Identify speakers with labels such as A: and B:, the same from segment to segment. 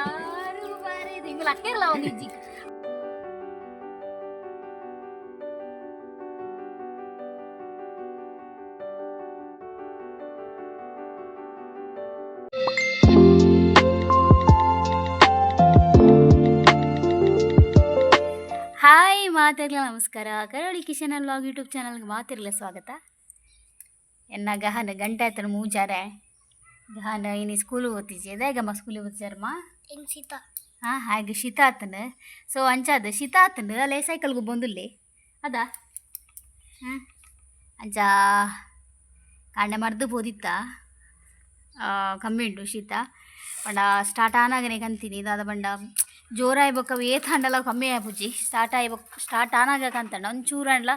A: ಯಾರು ಬಾರಿ ಇಂಗ್ಲ ಅಕ್ಕಿರಲ್ಲ ಒಂದು ಇಜ್ಜಿ ಹಾಯ್ ಮಾತಿರಲ್ಲ ನಮಸ್ಕಾರ ಕರಾವಳಿ ಕಿಶನ್ ವ್ಲಾಗ್ ಯೂಟ್ಯೂಬ್ ಚಾನಲ್ಗೆ ಮಾತಿರಲ್ಲ ಸ್ವಾಗತ ಎನ್ನ ಗಹನ ಗಂಟೆ ಆಯ್ತಾನೆ ಮೂಜಾರೆ ಗಹನ ಇನ್ನು ಸ್ಕೂಲ್ ಓದ್ತಿದ್ದೆ ಅದೇಗಮ್ಮ ಸ್ಕೂಲಿಗೆ ಓದ್ತಾರಮ್ಮ
B: ಹೆಂಗೆ ಶೀತ
A: ಹಾಂ ಹಾಗೆ ಶೀತ ಆತನ ಸೊ ಅಂಚಾದ ಶೀತ ಆತನ ಅಲ್ಲೇ ಸೈಕಲ್ಗೆ ಬಂದುಲ್ಲಿ ಅದಾ ಹಾಂ ಅಂಚ ಕಾಂಡೆ ಮರ್ದು ಬೋದಿತ್ತ ಕಮ್ಮಿ ಉಂಟು ಶೀತ ಬಂಡ ಸ್ಟಾರ್ಟ್ ಆನಾಗನೆ ಕಂತೀನಿ ಇದಾದ ಬಂಡ ಜೋರ ಆಯ್ಬೇಕು ಅವು ಏತಂಡಲ್ಲ ಕಮ್ಮಿ ಆಯ್ಪುಜಿ ಸ್ಟಾರ್ಟ್ ಆನಾಗ ಕಂತಂಡ ಒಂಚೂರು ಅಂಡ್ಲ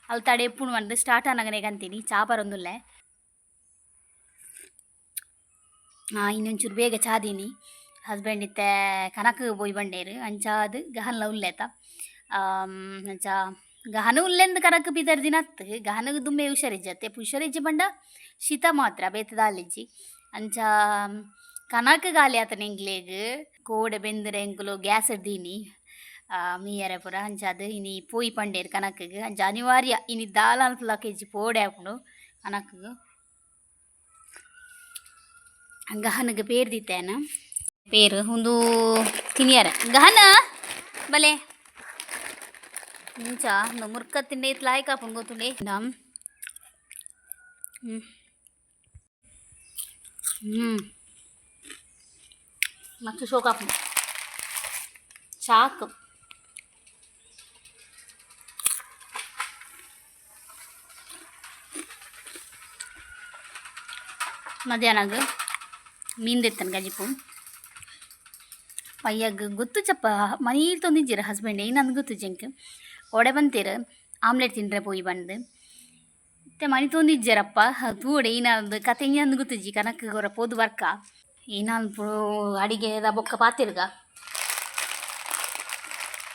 A: ಅಲ್ಲಿ ತಡೆ ಎಪ್ಪುಣು ಬಂದು ಸ್ಟಾರ್ಟ್ ಆನಾಗನೆ ಕಂತೀನಿ ಚಾಪರೊಂದುಲ್ಲೆ ಇನ್ನೊಂಚೂರು ಬೇಗ ಚಾದೀನಿ ಹಸ್ಬೆಂಡ್ ಇತ್ತೆ ಕನಕ ಪೋಯಿ ಬಂಡೇರು ಅಂಚಾದು ಗಹನ್ಲ ಉಲ್ಲೇತ ಅಂಚ ಗಹನ ಉಲ್ಲೆಂದು ಕನಕ ಬಿದರ್ ದಿನ ಹತ್ತು ಗಹನಗ ದುಮ್ಮೆ ಹುಷಾರಿಜ್ಜತ್ತೆ ಹುಷಾರಿಜ್ಜಿ ಬಂಡ ಶೀತ ಮಾತ್ರ ಬೇತದಾಲಿಜ್ಜಿ ಅಂಚ ಕನಕ ಗಾಲಿ ಆತನ ಎಂಗ್ಲೇಗ್ ಕೋಡೆ ಬೆಂದರೆ ಎಂಕುಲು ಗ್ಯಾಸ್ ಇಡ್ದೀನಿ ಮೀಯರೆ ಪುರ ಅಂಚಾದು ಇನಿ ಪೋಯಿ ಪಂಡೇರು ಕನಕಗೆ ಅಂಚ ಅನಿವಾರ್ಯ ಇನಿ ದಾಲ ಅನ್ಪುಲ ಕೆಜಿ ಪೋಡೆ ಹಾಕೊಂಡು ಕನಕಗೆ ಗಹನಗೆ ಪೇರು ದಿತ್ತೇನ ಪೇರು ಒಂದು ತಿನಿಯರ ಗಹನ ಬಲೆ ಇಂಚ ಒಂದು ಮುರ್ಕ ತಿಂಡೆ ಇತ್ತು ಲಾಯ್ಕ ಹಾಕೊಂಡು ಗೊತ್ತುಂಡೆ ಮತ್ತು ಶೋಕಾಪು ಚಾಕು ಮಧ್ಯಾಹ್ನಾಗ ಮೀನು ತೆತ್ತನ ಗಜಿಪು ಪಯ್ಯಾಗ ಗೊತ್ತು ಚಪ್ಪ ಮನೀರು ತಂದಿದ್ದೀರ ಹಸ್ಬೆಂಡ್ ನಂದು ಗೊತ್ತು ಜಂಕ್ ಒಡೆ ಬಂತೀರ ಆಮ್ಲೆಟ್ ತಿಂದ್ರೆ ಪೋಯಿ ಬಂದು ಮತ್ತೆ ಮನೆ ತೊಂದಿಜ್ಜರಪ್ಪ ತೂಡೆ ಏನದು ಕತೆ ಅಂದು ಗೊತ್ತಿಜ್ಜಿ ಕನಕ ಗೊರ ಪೋದು ಬರ್ಕ ಏನಲ್ಪು ಅಡಿಗೆ ಬೊಕ್ಕ ಪಾತಿರ್ಗ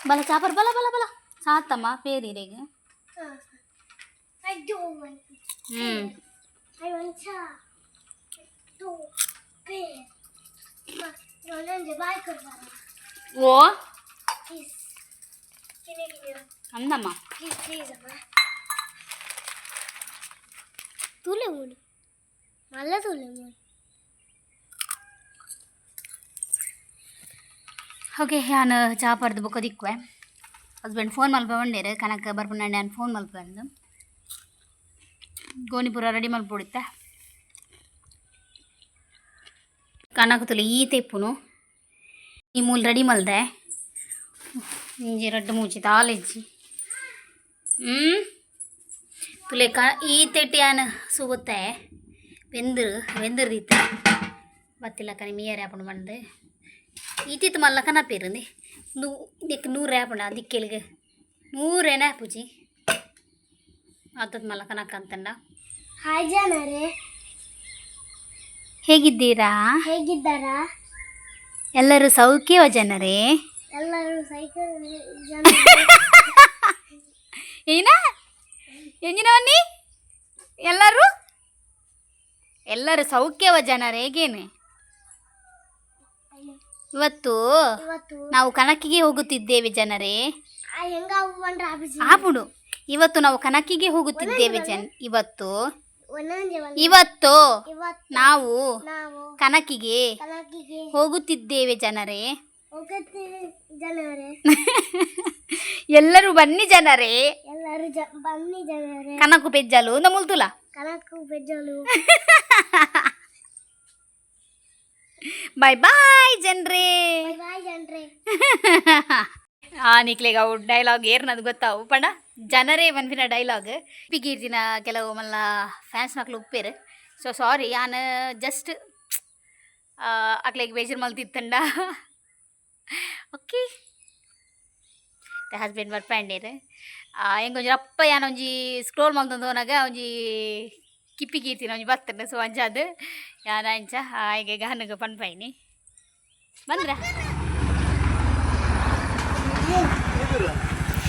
A: ಬಲ ಚಾಪರ್ ಬಲ ಬಲ ಬಲ ಸಾತಮ್ಮ ಪೇರಿರೆಗೆ ಓ ಅಂದಮ್ಮ
B: ತುಲೆ ಮೂಡು ಮಲ್ಲ ತುಲೆ ಮೂಡು
A: ಓಕೆ ನಾನು ಚಾಪರ್ದು ಬೊಕ್ಕ ದಿಕ್ಕುವೆ ಹಸ್ಬೆಂಡ್ ಫೋನ್ ಮಲ್ಪ ಬಂಡೇರು ಕನಕ ಬರ್ಪುಂಡು ನಾನು ಫೋನ್ ಮಲ್ಪ ಬಂದು ಗೋಣಿಪುರ ರೆಡಿ ಮಲ್ಪೊಡಿತ್ತೆ ಕನಕ ತುಲೆ ಈ ತೆಪ್ಪುನು ಈ ಮೂಲ ರೆಡಿ ಮಲ್ದೆ ಇಂಜಿ ರಡ್ಡು ಮೂಚಿ ತಾಲೆಜ್ಜಿ ತುಲೆ ಈ ತೆಟ್ಟಿ ಯಾನು ಸುಗುತ್ತೆ ವೆಂದಿರ್ದಿತ್ತೆ ಬತ್ತಿಲ್ಲ ಕನಿ ಮೀಯರ್ ಹಾಕೊಂಡು ಬಂದು ಈತಿತ್ತು ಮಲ್ಲ ಕನಪೇರಂದಿ ದಿಕ್ಕು 100 ಹಾಪುಂಡ ದಿಕ್ಕೆಲಿಗೆ 100 ಏನ ಹಾಪುಜಿ ಆತದ ಮಲ್ಲ ಕನಕ ಅಂತಂಡ
B: ಹಾಯ್ ಜನರೇ
A: ಹೇಗಿದ್ದೀರಾ
B: ಹೇಗಿದ್ದಾರಾ
A: ಎಲ್ಲರೂ ಸೌಖ್ಯವ ಜನರೇ
B: ಎಲ್ಲರೂ ಸೈಕಲ್
A: ಏನ ಎಂಜಿನವನ್ನಿ ಎಲ್ಲರೂ ಸೌಖ್ಯವ ಜನರೇ ಹೇಗೇನೆ ಇವತ್ತು ನಾವು ಕನಕಿಗೆ ಹೋಗುತ್ತಿದ್ದೇವೆ ಜನರೇ ಆಪುಡು ಇವತ್ತು ನಾವು ಕನಕಿಗೆ ಹೋಗುತ್ತಿದ್ದೇವೆ ಇವತ್ತು ನಾವು ಕನಕಿಗೆ ಹೋಗುತ್ತಿದ್ದೇವೆ ಜನರೇ ಎಲ್ಲರೂ ಬನ್ನಿ ಜನರೇ ಕನಕು ಪೆಜ್ಜಲು ನಮುಲ್ತುಲ ಬಾಯ್ ಬಾಯ್ ಜನ್ರೇ ನಿಕ್ಲೆಗ ಅವು ಡೈಲಾಗ್ ಏರ್ನದು ಗೊತ್ತಾವು ಪಂಡ ಜನರೇ ಮನ್ಪಿನ ಡೈಲಾಗ್ ಪಿಗೀರ್ತಿನ ಕೆಲವು ಮಲ್ಲ ಫ್ಯಾನ್ಸ್ ಮಕ್ಳು ಉಪ್ಪೇರು ಸೊ ಸಾರಿ ನಾನು ಜಸ್ಟ್ ಅಕ್ಲೆಗೆ ಬೇಜಾರು ಮಲ್ತಿತ್ತಂಡ ಓಕೆ ಹಸ್ಬೆಂಡ್ ಬರ್ಪಂಡೇರು ಹೆಂಗೊಂಜಿ ಅಪ್ಪ ಯಾನೊಂಜಿ ಸ್ಕ್ರೋಲ್ ಮಲ್ತಂದವನಾಗ ಒಂಜಿ ಕಿಪ್ಪಿ ಕೀರ್ತಿನ ಒಂಜಿ ಬರ್ತೇನೆ ಸೊ ಅಂಚದು ಯಾನ ಅಂಚ ಹಾಗೆ ಗಹನಗ ಪನ್ಪೈನಿ ಬಂದ್ರ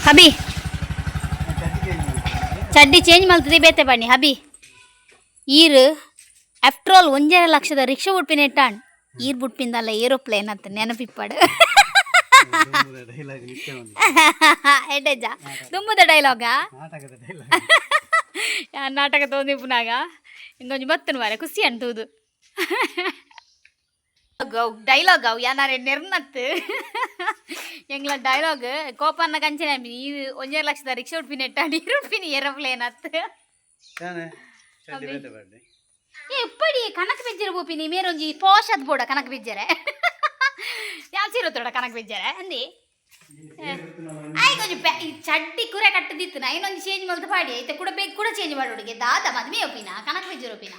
A: ಹಬಿ ಚಡ್ಡಿ ಚೇಂಜ್ ಮಲ್ತದೆ ಬೇತೆ ಬನ್ನಿ ಹಬಿ ಈರು ಆಫ್ಟರ್ ಆಲ್ 1.5 ಲಕ್ಷದ ರಿಕ್ಷಾ ಉಡ್ಪಿನ ಇಟ್ಟಾಣ್ ಈರ್ ಬುಟ್ಪಿಂದಲ್ಲ ಏರೋಪ್ಲೇನ್ ಅಂತ ನೆನಪಿಪ್ಪಾಡು ಎಡ್ಡೆಜ್ಜ ತುಂಬದ ಡೈಲಾಗಾ ನಾಟಕ ತೋಂದಿಪ್ಪುನಾಗ ಇಂಕೊಂಚ ಬತ್ತನು ಮಾರೆ ಖುಷಿ ಅಂತೂದು ಡೈಲಾಗ್ ಅವು ಯಾರು ನೆರ್ನತ್ತು ಎಂಗ್ಲ ಡೈಲಾಗ್ ಕೋಪನ್ನ ಕಂಚನೆ ಈ 1.5 ಲಕ್ಷದ ರಿಕ್ಷಾ ಉಡ್ಪಿನ ಎಟ್ಟಾಡಿ ಉಡ್ಪಿನಿ ಏರೋಪ್ಲೇನ್ ಅತ್ತು ಎಪ್ಪಡಿ ಕನಕ ಬೆಜ್ಜರ ಬೋಪಿನಿ ಮೇರೊಂಜಿ ಪೋಷ್ ಅದ್ ಬೋಡ ಕನಕ ಬೆಜ್ಜರೆ ಯಾಸಿರೋತೋಡ ಕನಕ ಬೆಜ್ಜರೆ ಅಂದಿ ಆಯ್ ಕೊಂಚ ಚಡ್ಡಿ ಕುರೆ ಕಟ್ಟದಿತ್ತು ನಾ ಇನ್ನೊಂದು ಚೇಂಜ್ ಮಾಡ್ತಾ ಪಾಡಿ ಐತೆ ಕೂಡ ಬೇಕು ಕೂಡ ಚೇಂಜ್ ಮಾಡೋಡಿಗೆ ದಾದ ಮದ್ಮೆ ಒಪ್ಪಿನ ಕನಕ ಬೆಜ್ಜರ ಒಪ್ಪಿನ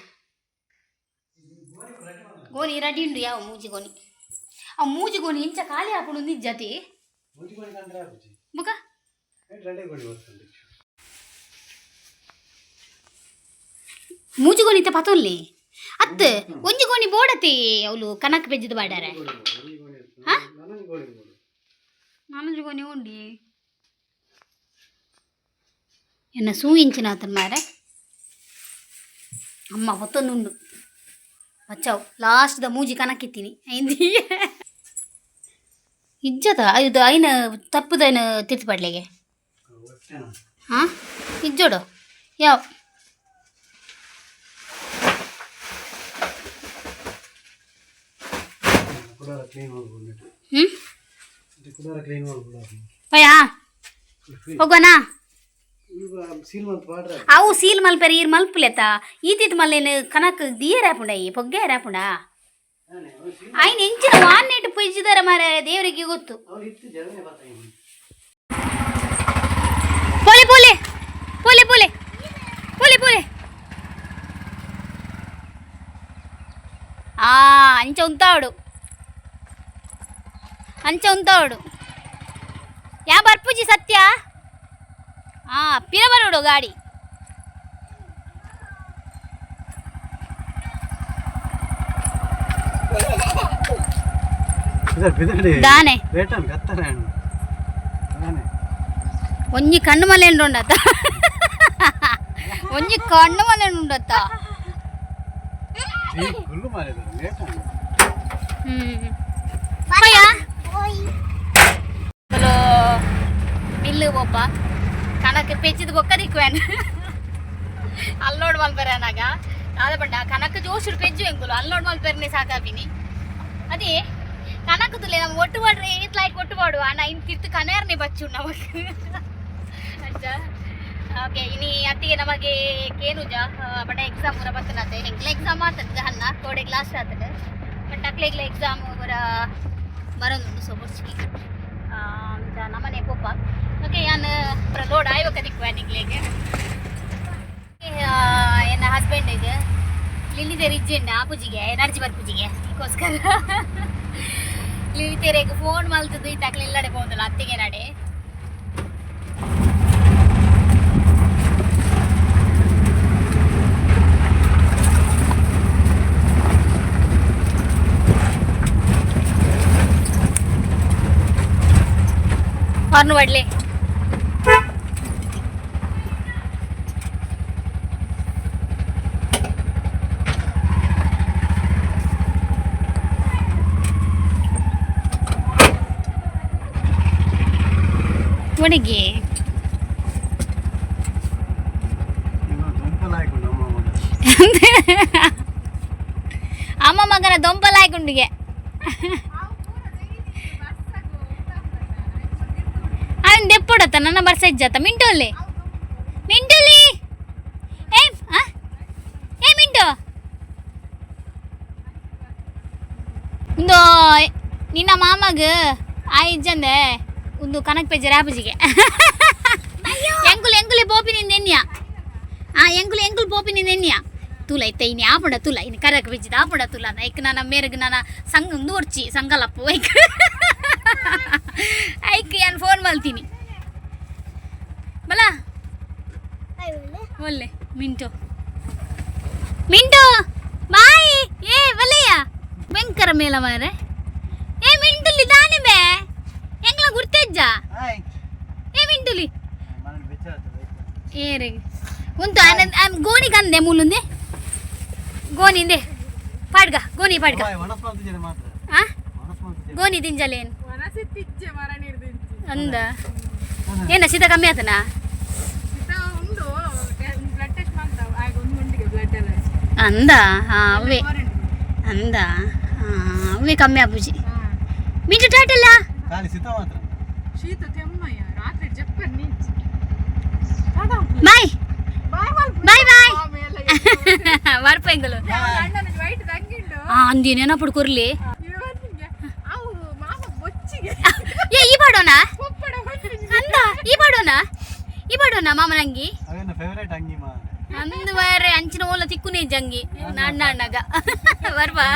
A: ಗೋನಿ ರೆಡಿ ಉಂಡು ಯಾವ ಮೂಜಿ ಗೋನಿ ಆ ಮೂಜಿ ಗೋನಿ ಇಂಚ ಖಾಲಿ ಹಾಕೊಂಡು ನಿಜ್ಜತಿ ಮುಖ ಮೂಜಿ ಗೋನಿ ಇತ್ತ ಪತೊಲ್ಲಿ ಅತ್ತ ಒಂಜಿ ಗೋನಿ ಬೋಡತಿ ಅವಳು ಕನಕ ಬೆಜ್ಜದ ಬಾಡಾರೆ ನಾನೊಂಜಿ ಗೋನಿ ಉಂಡಿ ಎನ್ನ ಸೂ ಇಂಚಿನ ಆತನ ಮಾರೆ ಅಮ್ಮ ಹೊತ್ತೊಂದುಂಡು ಮಚ್ಚಾವು ಲಾಸ್ಟ್ದ ಮೂಜಿ ಕನಕಿತ್ತೀನಿ ಐಂದಿ ಇಜ್ಜದ ಇದು ಐನ ತಪ್ಪುದೈನ ತಿರ್ತಿಪಡ್ಲಿಗೆ ಹಾಂ ಇಜ್ಜೋಡು ಯಾವ ಅಯ್ಯಾ ಹೋಗೋಣ ಅವು ಸೀಲ್ ಮಲ್ಪೆರ ಈರ್ ಮಲ್ಪುಲೆತ ಈತಿತ್ ಮಲ್ಲೇನು ಕನಕ್ ದಿಯೇ ರಾಪುಂಡ ಈ ಪೊಗ್ಗೆ ರಾಪುಂಡ ಆಯ್ನ ಎಂಚಿನ ವಾನ್ನೇಟು ಪೊಯ್ಜಿದಾರ ಮಾರ ದೇವರಿಗೆ ಗೊತ್ತು ಪೋಲೆ ಪೋಲೆ ಪೋಲೆ ಪೋಲೆ ಪೋಲೆ ಪೋಲೆ ಅಂಚ ಉಂತಾವಡು ಅಂಚ ಉಂತಾವಡು ಯಾ ಬರ್ಪುಜಿ ಸತ್ಯ ಪಿರ ಬರೋಡು ಗಾಡಿ ದಾನೆ ಒಂಜಿ ಕಣ್ಣು ಮಲೆ ಉಂಡತ್ತ ಒಂಜಿ ಕಣ್ಣು ಮಲೆ ಉಂಡತ್ತ ಮಿಲ್ಲು ಒಬ್ಬ ಕನಕ ಪೆಚ್ಚಿದ ಬೊಕ್ಕ ದಿಕ್ವೇನು ಅಲ್ಲೋಡ್ ಮಲ್ಪೆರನಾಗ ಆದ ಬಣ್ಣ ಕನಕ ಜೋಶುಡು ಪೆಜ್ಜು ಎಂಗುಲು ಅಲ್ಲೋಡ್ ಮಲ್ಪೆರ್ನೆ ಸಾಕಾಪಿನಿ ಅದೇ ಕನಕ ತುಲೆ ನಮ್ಮ ಒಟ್ಟು ಮಾಡ್ರೆ ಏತ್ಲಾಯ್ಕೆ ಒಟ್ಟು ಮಾಡುವ ಅಣ್ಣ ಇನ್ನು ತಿರ್ತು ಕನೇರ್ನೆ ಬಚ್ಚು ನಮಗೆ ಅಜ್ಜ ಓಕೆ ಇನಿ ಅತ್ತಿಗೆ ನಮಗೆ ಕೇನುಜ ಬಟ್ ಎಕ್ಸಾಮ್ ಊರ ಬರ್ತನತ್ತೆ ಎಂಕ್ಲೆ ಎಕ್ಸಾಮ್ ಆಗ್ತದೆ ಅನ್ನ ಕೋಡೆಗೆ ಲಾಸ್ಟ್ ಆಗ್ತದೆ ಬಟ್ ಅಕ್ಲೆಗ್ಲ ಎಕ್ಸಾಮ್ ಊರ ಬರೋದು ಸೊಬರ್ಸ್ಕಿ ನಮ್ಮನೆ ಪೋಪ ಓಕೆ ಯಾನು ಲೋಡ್ ಆಯ್ಬೇಕು ದಿಕ್ಕು ನಿಗ್ಲೆಗೆ ಎನ್ನ ಹಸ್ಬೆಂಡಿಗೆ ಲಿಲ್ಲಿದೆ ರಿಜ್ಜೆಂಡ ಆಪುಜಿಗೆ ಎನರ್ಜಿ ಬರ್ಪುಜಿಗೆ ಅದಕ್ಕೋಸ್ಕರ ಲಿಲ್ಲಿತೆರೆಗೆ ಫೋನ್ ಮಲ್ತದ್ದು ಇತ್ತಾಕ್ಲಿ ಇಲ್ಲಡೆ ಹೋದಲ್ಲ ಅತ್ತಿಗೆ ನಡೆ ಹಾರ್ನ್ ಹೊಡ್ಲಿ ಒಣಗಿ ಅಮ್ಮ ಮಗನ ದೊಂಪಲಾಯ್ಕುಂಡಿಗೆ ಅವನ್ ದೆಪ್ಪೊಡತ್ತ ನನ್ನ ಬರ್ಸ ಇಜ್ಜತ್ತ ಮಿಂಟೋಲ್ಲಿ ಮಿಂಟೋಲಿ ಏ ಮಿಂಟು ಒಂದು ನಿನ್ನ ಮಾಮಗ ಆ ಇಜ್ಜಂದೆ ಒಂದು ಕನಕ್ ಪೆಜ್ಜೆ ರಾಪುಜಿಗೆ ಎಂಕುಲು ಪೋಪಿನಿಂದ ಎನ್ಯ ಎಂಕುಲು ಪೋಪಿನಿಂದ ಎನ್ಯ ತುಲ ಇತ್ತ ಇನಿ ಆಪುಂಡ ತುಲ ಇನ್ನು ಕರಕ್ ಬೆಜ್ಜಿದ ಆಪುಂಡ ತುಲ ಐಕ್ ನನ್ನ ಮೇರೆಗೆ ನನ್ನ ಸಂಘ ಒಂದು ಒರ್ಚಿ ಸಂಗಲಪ್ಪು ಐಕ್ ಐಕ್ ನಾನು ಫೋನ್ ಮಲ್ತೀನಿ ಬಲ ಒಲ್ಲೆ ಮಿಂಟು ಬಾಯ್ ಏ ಬಲೆಯ ಭಯಂಕರ ಮೇಲ ಮಾರೆ ಏ ಮಿಂಟುಲಿ ದಾನೆ ಬೇ ಎಂಗ್ಲ ಗುರ್ತಜ್ಜ ಏ ಮಿಂಟುಲಿ ಏರೆ ಉಂಟು ಗೋಣಿ ಕಂದೆ ಮೂಲುಂದೆ ಗೋನಿಂದೆ ಪಾಡು ಪಾಡ್ಗ ಗೋನಿ ಪಾಡ್ಗ ಆ ಗೋನಿ ತಿಂಜಲೇನು ಅಂದ ಏನ ಶೀತ ಕಮ್ಮಿ ಆತನಾ ಅಂದ ಹಾಂ ಅವೇ ಅಂದ ಅವೇ ಕಮ್ಮಿ ಆಪುಜಿ ಮಿಂಟು ಟಾಟಲ್ಲ ಬಾಯ್ ಬಾಯ್ ಬಾಯ್ ಬರ್ಪೆಂಗಲು ಅಂದಿ ನೆನಪುಡು ಕೊರ್ಲಿ ಏ ಈ ಬಾಡೋಣ ಅಂದ ಈ ಬಾಡೋಣ ಮಾಮನಂಗಿ ಅಂದು ಬಾರೆ ಅಂಚಿನ ಓಲ ತಿಕ್ಕುನೇ ಜಂಗಿ ಅಣ್ಣ ಅಣ್ಣಗ ಬರ್ಬಾ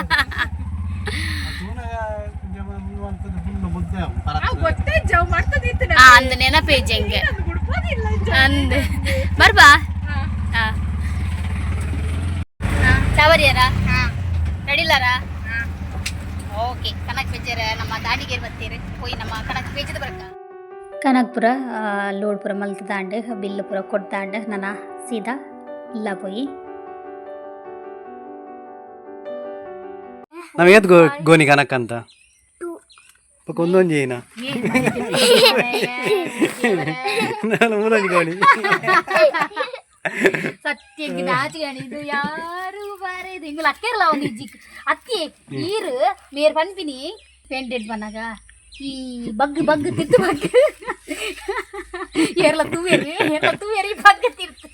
A: ಅಂದ ನೆನಪೇ ಜಂಗೆ ಅಂದ ಬರ್ಬಾ ಚಾವರಿಯಾರ ರೆಡಿಲಾರ ಓಕೆ ಕನಕ್ ಬೇಜಾರ ನಮ್ಮ ದಾಡಿಗೆ ಬರ್ತೀರಿ ಹೋಯ್ ನಮ್ಮ ಕನಕ್ ಬೇಜದ ಬರಕ ಕನಕ್ಪುರ ಲೋಡ್ ಪುರ ಮಲ್ತ ದಾಂಡೆ ಬಿಲ್ಲು ಪುರ ಕೊಡ್ತಾಂಡೆ ನನ್ನ ಸೀದಾ ಇಲ್ಲ ಪೋಯಿ
C: ನಾವ್ ಏತ್ ಗೋನಿ ಕನಕ್ ಅಂತ ಒಂದೊಂದು ಏನ ಮೂಲಂಜಿ ಗೋಣಿ
A: ಸತ್ಯಕ್ಕೆ ನಾಚಿಗಾಣಿದು ಯಾರು ಬಾರೇದು ಹಿಂಗೆ ಅಕ್ಕಿರಲ್ಲ ಒಂದು ಇಜ್ಜಿಕ್ ಅಕ್ಕಿ ನೀರು ಮೇರ್ ಪನ್ಪಿನಿ ಪೇಂಟೆಡ್ ಬನ್ನಾಗ ಈ ಬಗ್ಗು ತಿರ್ತು ಬಗ್ಗು ಏರ್ಲ ತೂವೇರಿ ಬಗ್ಗ ತಿರ್ತು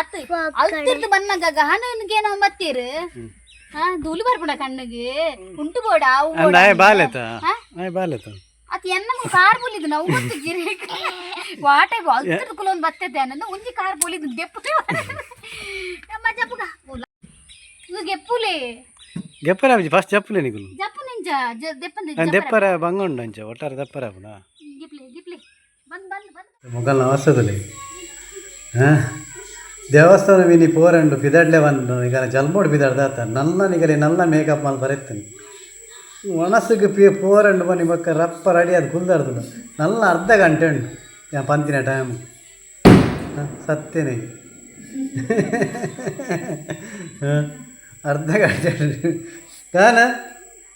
A: ಅತ್ತು ಅಲ್ತಿರ್ತು ಬನ್ನಾಗ ಗಹನಗೆ ನಾವು ಮತ್ತೀರು ಧೂಳು ಬರ್ಬೇಡ ಕಣ್ಣಿಗೆ ಉಂಟು ಬೋಡ ಅತ್ ಎನ್ನ ಕಾರ್ ಬೋಲಿದ್ದು ನಾವು ಗೊತ್ತು ಗಿರೇಕ ವಾಟೆಗು ಅಲ್ತಿರ್ದು ಕುಲೊಂದು ಬತ್ತೈತೆ ಅನ್ನೋದು ಒಂಜಿ ಕಾರ್ ಬೋಲಿದ್ದು ದೆಪ್ಪು ನಮ್ಮ ಜಪ್ಪುಗ ಇದು ಗೆಪ್ಪುಲೆ
C: ಗೆಪ್ಪರ ಫಸ್ಟ್ ಜಪ್ಪುಲೆ ನಿಗುಲು
A: ಜಪ್ಪು ನಿಂಜ ದೆಪ್ಪಂದೆ
C: ದೆಪ್ಪರ ಬಂಗೊಂಡು ಅಂಚ ಒಟ್ಟಾರೆ ದೆಪ್ಪರ ಅಪ್ಪನ
A: ಗಿಪ್ಲೆ ಬಂದ್
C: ಮೊಗಲ್ನ ಅವಸ್ಥದಲ್ಲಿ ದೇವಸ್ಥಾನ ವಿನಿ ಪೋರಂಡು ಪಿದಡ್ಲೆ ಬಂದು ಈಗ ಜಲ್ಮೋಡು ಪಿದಾಡ್ದಾತ ನಲ್ಲ ನಿಗಲಿ ನಲ್ಲ ಮೇಕಪ್ ಮಾಡಿ ಬರೀತೀನಿ ಮನಸ್ಸಿಗೆ ಪೋರಂಡು ಬನ್ನಿ ಬಕ್ಕ ರಪ್ಪ ರೆಡಿ ಅದು ಕುಲ್ದಾಡ್ದು ನಲ್ಲ ಅರ್ಧ ಗಂಟೆ ಉಂಟು ಯಾ ಪಂತಿನ ಟೈಮ್ ಸತ್ತೇನೆ ಅರ್ಧ ಗಂಟೆ ಕಾನ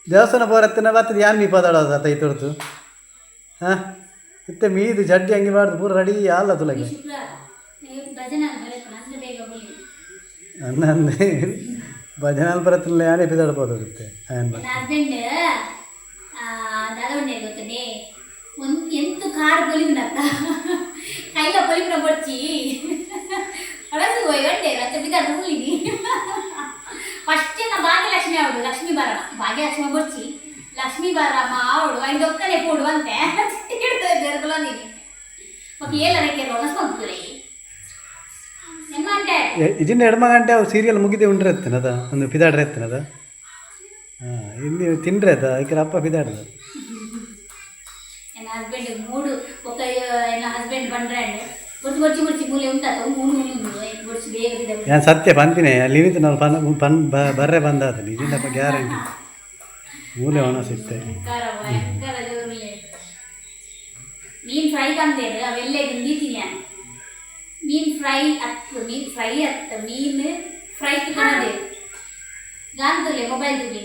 C: ದೇವಸ್ಥಾನ ಪೋರತ್ತಿನ ಬರ್ತದೆ ಯಾರು ಮೀ ಪದಾಡೋದು ಅತ್ತ ತೊಡ್ತು ಹಾಂ ಮತ್ತೆ ಮೀದು ಜಡ್ಡಿ ಹಂಗೆ ಮಾಡ್ದು ಪೂರ ರೆಡಿ ಅಲ್ಲ ತುಲಗೆ ಅನ್ನಂದ್ರೆ ಭಜನಾಲ್ ಬರತ್ತಿಲ್ಲ ಯಾರೇ ಬಿದಾಡ್ಬೋದಾಗುತ್ತೆ
A: ಎಂತ ಕಾರ್ ಬಲಿನತ್ತ ಕೈಲ ಬಲಿನ ಬಡ್ಚಿ ಅಳಸು ಹೋಯ್ಗಂಡೆ ರಚ್ಚ ಬಿದ್ದಾಡ ಹುಲ್ಲಿನಿ ಫಸ್ಟ್ ನಾ ಭಾಗ್ಯಲಕ್ಷ್ಮಿ ಅವಳು ಲಕ್ಷ್ಮೀ ಬಾರಣ ಭಾಗ್ಯಲಕ್ಷ್ಮಿ ಬಡ್ಚಿ ಲಕ್ಷ್ಮೀ ಬಾರಮ್ಮ ಅವಳು ಐದು ಒಕ್ಕನೆ ಕೊಡು ಅಂತೆ ಜರ್ಗಲ ನೀನು ಮತ್ತೆ ಎಲ್ಲರಕ್ಕೆ ರೋನಸ್ಕೊಂಡ್ರೆ
C: ಇದನ್ನ ಎಡಮ ಗಂಟೆ ಅವು ಸೀರಿಯಲ್ ಮುಗಿದೇ ಉಂಡ್ರೆತ್ತನದ ಒಂದು ಪಿದಾಡ್ರೆತ್ತನದ ಹಾಂ ಇಲ್ಲಿ ತಿಂಡ್ರೆ ಅದ ಅದಕ್ಕೆ ಅಪ್ಪ ಪಿದಾಡ್ದ
A: ನನ್ನ ಹಸ್ಬೆಂಡ್ ಮೂಡು ఒక ನನ್ನ ಹಸ್ಬೆಂಡ್ ಬಂದ್ರೆ ಬಡ್ಚಿ ಮೂಲೆ ಉಂಟಾತ ಮೂರು ಬಡ್ಚಿ ಬೇಗ ಇದೆ
C: ನಾನು ಸತ್ಯ ಬಂದಿನಿ ಅಲ್ಲಿ ನಿಂತು ನಾನು ಬರ್ರೆ ಬಂದಾತ ನಿಜಿಂದಪ್ಪ ಗ್ಯಾರಂಟಿ ಮೂಲೆ ಒಣ ಸಿಗ್ತೆ
A: ಮೀನು ಫ್ರೈ ತಂದೇರು ಅವೆಲ್ಲ ನಿಂತೀನಿ ನಾನು ಮೀನು ಫ್ರೈ ಅತ್ತು ಮೀನು ಫ್ರೈ ತಗೊಂಡೆ ಗಾಂತಲೆ ಮೊಬೈಲ್ ತುಗಿ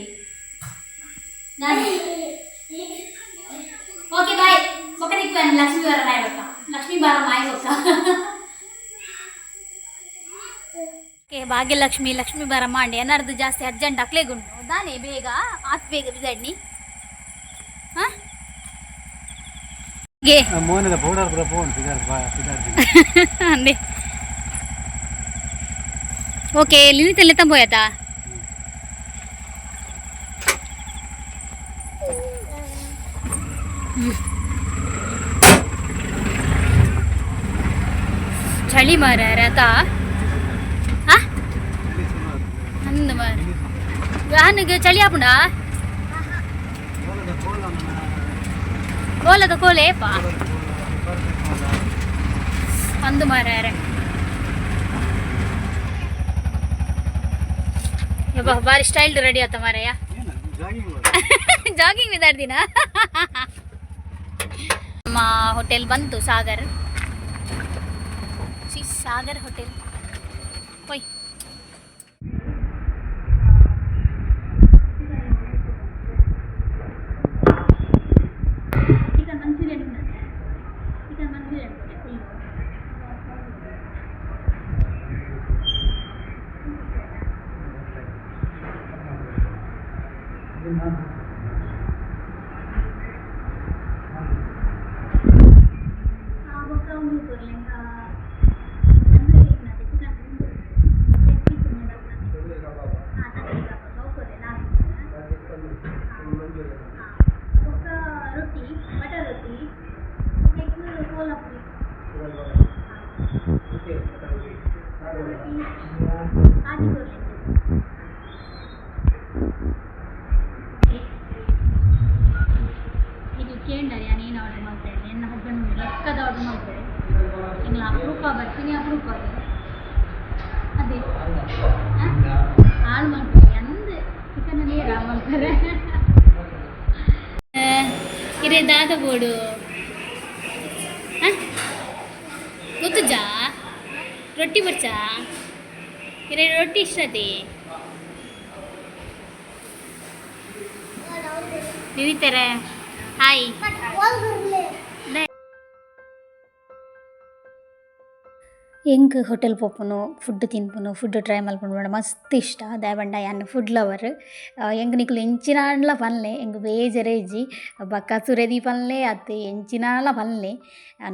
A: ಓಕೆ ಬಾಯ್ ಒಕ್ಕನಿಕ್ಕು ಲಕ್ಷ್ಮೀ ಬಾರ ಮಾಯ್ಬೇಕ ಲಕ್ಷ್ಮೀ ಬಾರ ಮಾಯ್ಬೇಕ ಓಕೆ ಭಾಗ್ಯಲಕ್ಷ್ಮಿ ಲಕ್ಷ್ಮೀ ಬಾರ ಮಾಡಿ ಏನಾರ್ದು ಜಾಸ್ತಿ ಅರ್ಜೆಂಟ್ ಹಾಕ್ಲೇಗುಂಟು ದಾನೆ ಬೇಗ ಆತ್ ಬೇಗ ಬಿದಣ್ಣಿ ಹಾಂ
C: ಮೋನದ ಪೌಡರ್ ಪುರ ಫೋನ್
A: ಅಂದೆ ಓಕೆ ಲಿನಿತೆಲ್ಲ ತಂಬೋಯತಾ ಚಳಿ ಮಾರ ರಥ ಅಂದ ಮಾರ ಗಾನಿಗೆ ಚಳಿ ಆಪುಂಡ ಕೋಲದ ಕೋಲೇಪ ಅಂದು ಮಾರ್ಯಾರೆ ಯಬ್ಬ ಬಾರಿ ಸ್ಟೈಲ್ ರೆಡಿ ಆತ ಮಾರಯ್ಯ ಜಾಗಿಂಗ್ ಬಿದ್ದಾಡ್ದಿನ ನಮ್ಮ ಹೋಟೆಲ್ ಬಂತು ಸಾಗರ್ ಸಾಗರ್ ಹೋಟೆಲ್ ಹೋಯ್ ರೊಟ್ಟಿ ಬಟರ್ ರೊಟ್ಟಿ ಕೋಲಾಪುರಿ ಇದು ಕೇಂದ್ರ ನಾನೇನು ಆರ್ಡರ್ ಮಾಡ್ತೇನೆ ನನ್ನ ಹಸ್ಬೆಂಡ್ ಲೆಕ್ಕದ ಆರ್ಡರ್ ಮಾಡ್ತಾರೆ ಹಿಂಗೆ ಅಪರೂಪ ಬರ್ತೀನಿ ಅಪರೂಪ ಅದೇ ಹಾಳು ಮಾಡ್ತಾರೆ ಅಂದು ಚಿಕನಲ್ಲಿ ರಾಮ್ ಮಾಡ್ತಾರೆ ಇರೇ ದಾದ ಬೋಡು ಗೊತ್ತುಜಾ ರೊಟ್ಟಿ ಬರ್ಚಾ ಇರೇ ರೊಟ್ಟಿ ಇಷ್ಟತಿ ವಿವಿತಾರೆ ಹಾಯ್ ಹೆಂಗ್ ಹೋಟೆಲ್ ಪೋಪುನು ಫುಡ್ ತಿನ್ಪುನು ಫುಡ್ ಟ್ರೈ ಮಲ್ಪುನು ಮಸ್ತ್ ಇಷ್ಟ ದಾಯಬಂಡ ಯಾನ್ ಫುಡ್ ಲವರ್ ಹೆಂಗ್ ನಿಕ್ಲು ಎಂಚಿನಾಡ್ಲ ಪನ್ಲೆ ಹೆಂಗ್ ಬೇಜರೆ ಇಜ್ಜಿ ಬಕ್ಕ ಸುರೆದಿ ಪನ್ಲೆ ಅತ್ತೆ ಎಂಚಿನಾಡ್ಲ ಪನ್ಲೆ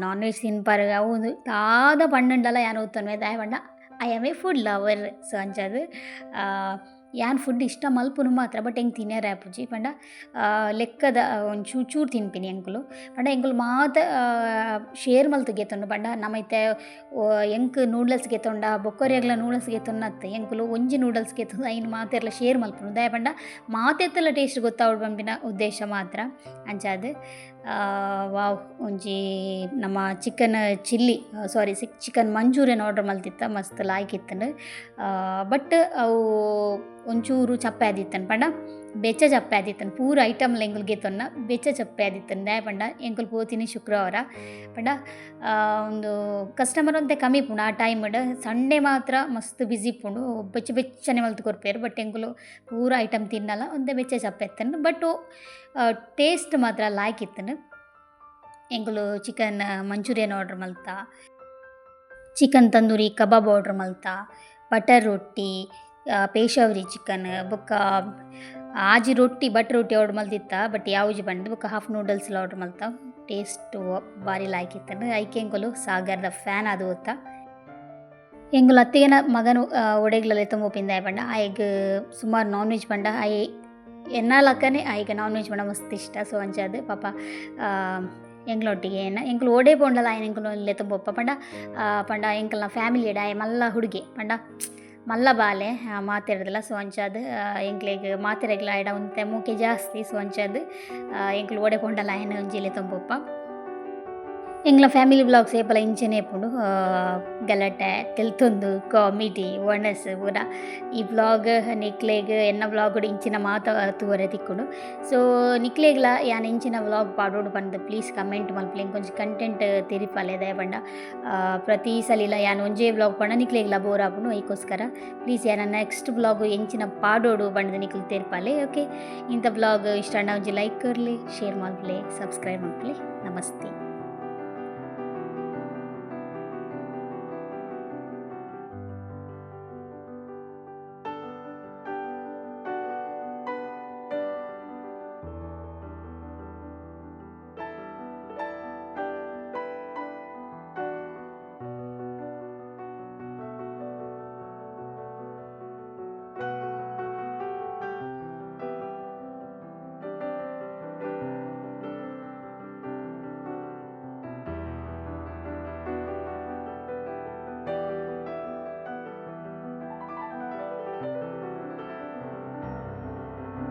A: ನಾನ್ ವೆಜ್ ತಿನ್ಪಾರು ಅವು ದಾದ ಪಂಡುಂಡಲ ಯಾನ್ ಓದ್ತಾನೆ ದಾಯಬಂಡ I am a food lover so ಅಂಚದು ಯಾನ್ ಫುಡ್ ಇಷ್ಟ ಮಲ್ಪುನು ಮಾತ್ರ ಬಟ್ ಹೆಂಗೆ ತಿನ್ಯಾರ ಆಪುಜಿ ಪಂಡ ಲೆಕ್ಕದ ಒಂದು ಚೂರು ತಿನ್ಪಿನಿ ಎಂಕುಲು ಪಂಡ ಎಂಕುಲು ಮಾತ ಶೇರ್ ಮಲ್ತು ಗೆತ್ತೊಂಡು ಪಂಡ ನಮೈತೆ ಎಂಕ್ ನೂಡಲ್ಸ್ ಗೆತ್ತೊಂಡ ಬೊಕ್ಕೊರಿಯಾಗ್ಲ ನೂಡಲ್ಸ್ ಗೆತ್ತೊನ್ನತ್ತೆ ಎಂಕುಲು ಒಂಜಿ ನೂಡಲ್ಸ್ ಗೆತ್ತೊಂದು ಐನು ಮಾತೆರ್ಲ ಶೇರ್ ಮಲ್ಪುನು ದಾಯ ಪಂಡ ಮಾತೆತ್ತಲ ಟೇಸ್ಟ್ ಗೊತ್ತಾವಡು ಪಂಪಿನ ಉದ್ದೇಶ ಮಾತ್ರ ಅಂಚಾದು ವಾವ್ ಒಂಜಿ ನಮ್ಮ chicken chilli chicken Manchurian order ಮಲ್ತಿತ್ತ ಮಸ್ತ್ ಲಾಯ್ಕಿತ್ತಂಡು ಬಟ್ ಅವು ಒಂಚೂರು ಚಪ್ಪೆ ಆದಿತ್ತನು ಪಂಡ ಬೆಚ್ಚ ಚಪ್ಪೆ ಆದಿತ್ತನು ಪೂರ ಐಟಮ್ಲ ಎಂಕುಲು ಗೆತ್ತೊನ್ನ ಬೆಚ್ಚ ಚಪ್ಪೆ ಆದಿತ್ತನು ದಾಯ ಪಂಡ ಎಂಕುಲು ಪೋತಿನಿ ಶುಕ್ರವಾರ ಪಂಡ ಒಂದು ಕಸ್ಟಮರ್ ಅಂತೆ ಕಮ್ಮಿ ಪುಂಡು ಆ ಟೈಮ್ಡ್ ಸಂಡೇ ಮಾತ್ರ ಮಸ್ತ್ ಬಿಸಿ ಪುಂಡು ಬೆಚ್ಚನೆ ಮಲ್ತು ಕೊರ್ಪೇರು ಬಟ್ ಎಂಕುಲು ಪೂರ ಐಟಮ್ ತಿನ್ನಲ್ಲ ಒಂದೇ ಬೆಚ್ಚ ಚಪ್ಪೆ ಎತ್ತನು ಬಟ್ ಟೇಸ್ಟ್ ಮಾತ್ರ ಲಾಯ್ಕಿತ್ತನು ಎಂಕುಲು ಚಿಕನ್ ಮಂಚೂರಿಯನ್ ಆರ್ಡರ್ ಮಲ್ತ ಚಿಕನ್ ತಂದೂರಿ ಕಬಾಬ್ ಆರ್ಡರ್ ಮಲ್ತ ಬಟರ್ ರೊಟ್ಟಿ ಪೇಶಾವರಿ ಚಿಕನ್ ಬೊಕ್ಕ ಆಜಿ ರೊಟ್ಟಿ ಬಟರ್ ರೊಟ್ಟಿ ಆರ್ಡರ್ ಮಲ್ತಿತ್ತ ಬಟ್ ಯಾವುಜಿ ಬಂದು ಬೊಕ್ಕ ಹಾಫ್ ನೂಡಲ್ಸ್ ಆರ್ಡರ್ ಮಲ್ತ ಟೇಸ್ಟ್ ಭಾರಿ ಲಾಯ್ಕಿತ್ತನು ಐಕೆ ಎಂಕುಲು ಸಾಗರದ ಫ್ಯಾನ್ ಅದು ಗೊತ್ತಾ ಎಂಕುಲು ಅತ್ತಿಗೆನ ಮಗನು ಒಡೆಗ್ಲಲ್ಲಿ ತುಂಬೋಪಿಂದ ಪಂಡ ಆಯ್ಗೆ ಸುಮಾರು ನಾನ್ ವೆಜ್ ಪಂಡ ಆಯ್ ಎನ್ನಾಲಕ್ಕನೆ ಆಯ್ಗೆ ನಾನ್ ವೆಜ್ ಪಂಡ ಮಸ್ತ್ ಇಷ್ಟ ಸೊ ಅಂಚದು ಪಾಪ ಎಂಕ್ಲೊಟ್ಟಿಗೆ ಎಂಕುಲು ಓಡೇ ಪೋಂಡಲ್ಲ ಆಯ್ನ ಎಂಕುಲು ಲೆತ್ತ ಬೊಪ್ಪ ಪಂಡ ಎಂಕಲ್ನ ಫ್ಯಾಮಿಲಿ ಆಯ್ ಮಲ್ಲ ಹುಡುಗಿ ಪಂಡ ಮಲ್ಲ ಬಾಲೆ ಮಾತೆರದಲ್ಲ ಸೊ ಅಂಚಾದು ಎಂಕ್ಲೆಗ್ ಮಾತೆರೆಗ್ಲ ಆಯ್ಡ ಒಂತೆ ಮೂಕೆ ಜಾಸ್ತಿ ಸೊ ಅಂಚಾದು ಎಂಕುಲು ಓಡೆ ಪೋಂಡಲ್ಲ ಆಯ್ನ ಒಂಜಿ ಲೆತ್ತ ಬೊಪ್ಪ ಎಂಗ್ಲ ಫ್ಯಾಮಿಲಿ ಬ್ಲಾಗ್ಸ್ ಏಪಲ ಇಂಚೆನೆ ಪುಂಡು ಗಲಾಟೆ ತೆಲ್ತೊಂದು ಕಾಮಿಡಿ ಒಣಸ್ ಪೂರ ಈ ಬ್ಲಾಗ್ ನಿಕ್ಲೆಗ್ ಎನ್ನ ಬ್ಲಾಗ್ ಇಂಚಿನ ಮಾತ ತೂವರೆ ತಿಕ್ಕುಂಡು ಸೊ ನಿಕ್ಲೆಗ್ಲ ಯಾನ್ ಇಂಚಿನ ಬ್ಲಾಗ್ ಪಾಡೋಡು ಬಂದು ಪ್ಲೀಸ್ ಕಮೆಂಟ್ ಮಲ್ಪಲೆ ಕೊಂಚ ಕಂಟೆಂಟ್ ತಿರಿಪಲೆ ದಯ ಪಂಡ ಪ್ರತಿ ಸಲಿಲ ಯಾನ್ ಒಂಜೇ ಬ್ಲಾಗ್ ಪಂಡ ನಿಕ್ಲೆಗ್ಲ ಬೋರ್ ಆಪುಂಡು ಐಕೋಸ್ಕರ ಪ್ಲೀಸ್ ಯಾನ ನೆಕ್ಸ್ಟ್ ಬ್ಲಾಗ್ ಎಂಚಿನ ಪಾಡೋಡು ಬಂದು ನಿಕ್ಲು ತಿರ್ಪಲೆ ಓಕೆ ಇಂಥ ಬ್ಲಾಗ್ ಇಷ್ಟ ಒಂಜಿ ಲೈಕ್ ಕೊರ್ಲಿ ಶೇರ್ ಮಲ್ಪಲೆ ಸಬ್ಸ್ಕ್ರೈಬ್ ಮಲ್ಪಲೆ ನಮಸ್ತೆ.